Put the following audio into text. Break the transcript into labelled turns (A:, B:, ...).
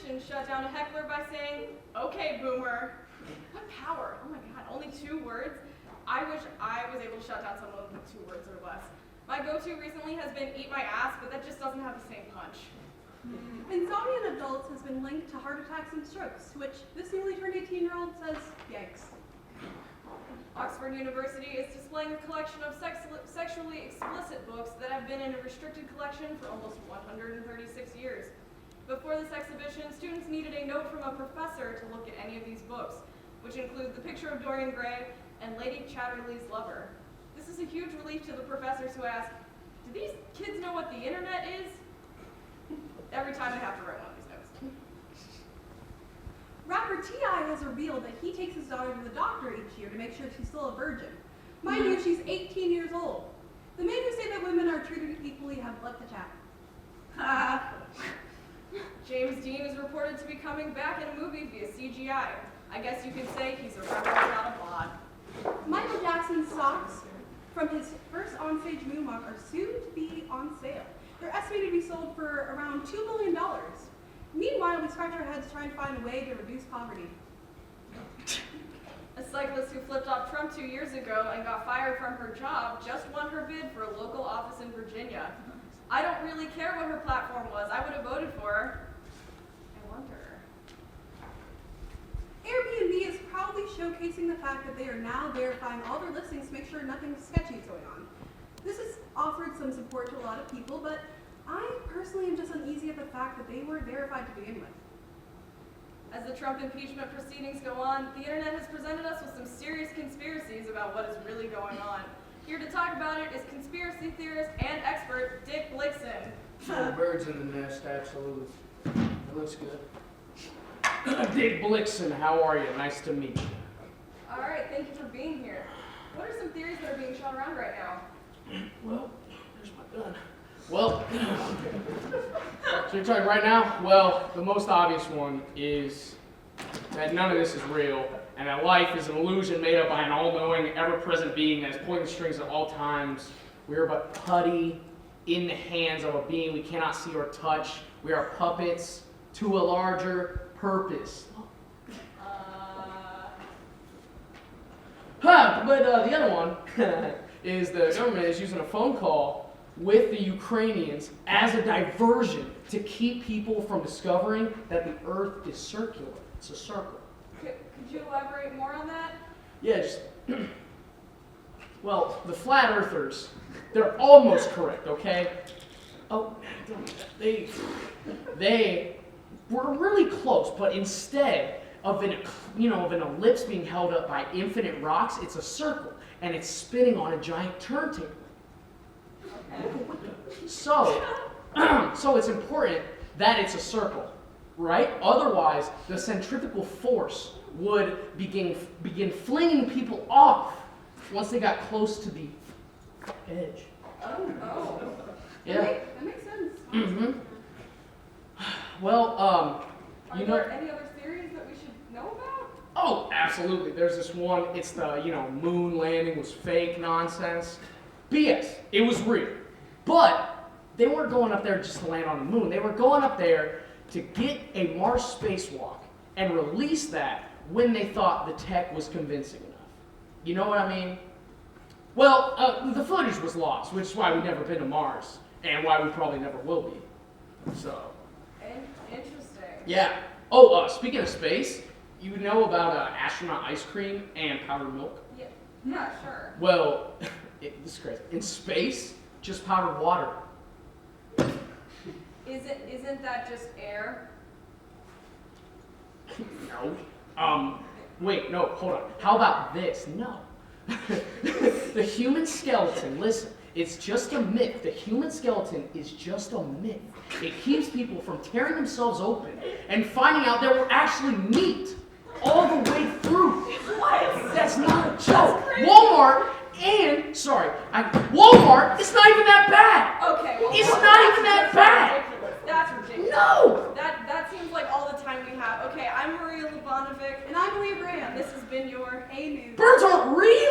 A: politician shut down a heckler by saying, "Okay, boomer." What power? Oh my god, only 2 words? I wish I was able to shut down someone with 2 words or less. My go-to recently has been eat my ass, but that just doesn't have the same punch.
B: Insomnia in adults has been linked to heart attacks and strokes, to which this newly turned 18-year-old says, yikes.
A: Oxford University is displaying a collection of sexually explicit books that have been in a restricted collection for almost 136 years. Before this exhibition, students needed a note from a professor to look at any of these books, which include The Picture of Dorian Gray and Lady Chatterley's Lover. This is a huge relief to the professors who ask, do these kids know what the internet is? Every time I have to write one of these notes.
B: Rapper T.I. has revealed that he takes his daughter to the doctor each year to make sure she's still a virgin. Mind you, she's 18 years old. The men who say that women are treated equally have left the chat.
A: James Dean is reported to be coming back in a movie via CGI. I guess you could say he's a rebel without a bod.
B: Michael Jackson's socks from his first onstage moonwalk are soon to be on sale. They're estimated to be sold for around $2 million. Meanwhile, we scratch our heads trying to find a way to reduce poverty.
A: A cyclist who flipped off Trump 2 years ago and got fired from her job just won her bid for a local office in Virginia. I don't really care what her platform was. I would have voted for her. I wonder.
B: Airbnb is proudly showcasing the fact that they are now verifying all their listings to make sure nothing sketchy is going on. This has offered some support to a lot of people, but I personally am just uneasy at the fact that they weren't verified to begin with.
A: As the Trump impeachment proceedings go on, the internet has presented us with some serious conspiracies about what is really going on. Here to talk about it is conspiracy theorist and expert Dick Blixen.
C: Little birds in the nest, absolutely. It looks good. Dick Blixen, how are you? Nice to meet you.
A: All right, thank you for being here. What are some theories that are being shot around right now?
C: Well, there's my gun. Well, so you're talking right now? Well, the most obvious one is that none of this is real, and that life is an illusion made up by an all-knowing, ever-present being that is pulling the strings at all times. We are but putty in the hands of a being we cannot see or touch. We are puppets to a larger purpose. But the other one is the government is using a phone call with the Ukrainians as a diversion to keep people from discovering that the Earth is circular. It's a circle.
A: Could you elaborate more on that?
C: Yeah, just, well, the flat earthers, they're almost correct, okay? Oh, they were really close, but instead of an ellipse being held up by infinite rocks, it's a circle, and it's spinning on a giant turntable. So it's important that it's a circle, right? Otherwise, the centrifugal force would begin flinging people off once they got close to the edge.
A: Oh.
C: Yeah.
B: That makes sense.
C: Mm-hmm. Well,
A: Are there any other theories that we should know about?
C: Oh, absolutely. There's this one. It's the, moon landing was fake nonsense. BS. It was real. But they weren't going up there just to land on the moon. They were going up there to get a Mars spacewalk and release that when they thought the tech was convincing enough. You know what I mean? Well, the footage was lost, which is why we've never been to Mars, and why we probably never will be. So.
A: Interesting.
C: Yeah. Oh, speaking of space, you know about astronaut ice cream and powdered milk?
A: Yeah, sure.
C: Well, this is crazy. In space, just powdered water.
A: Isn't that just air?
C: No. Wait, no, hold on. How about this? No. The human skeleton, listen, it's just a myth. The human skeleton is just a myth. It keeps people from tearing themselves open and finding out that we're actually meat all the way through.
A: What?
C: That's not a joke. Walmart, Walmart is not even that bad.
A: Okay, well,
C: It's not even that bad.
A: That's ridiculous.
C: No!
A: That seems like all the time we have. Okay, I'm Maria Lubanovic.
B: And I'm Aliyah Graham.
A: This has been your
B: Hey News.
C: Birds aren't real.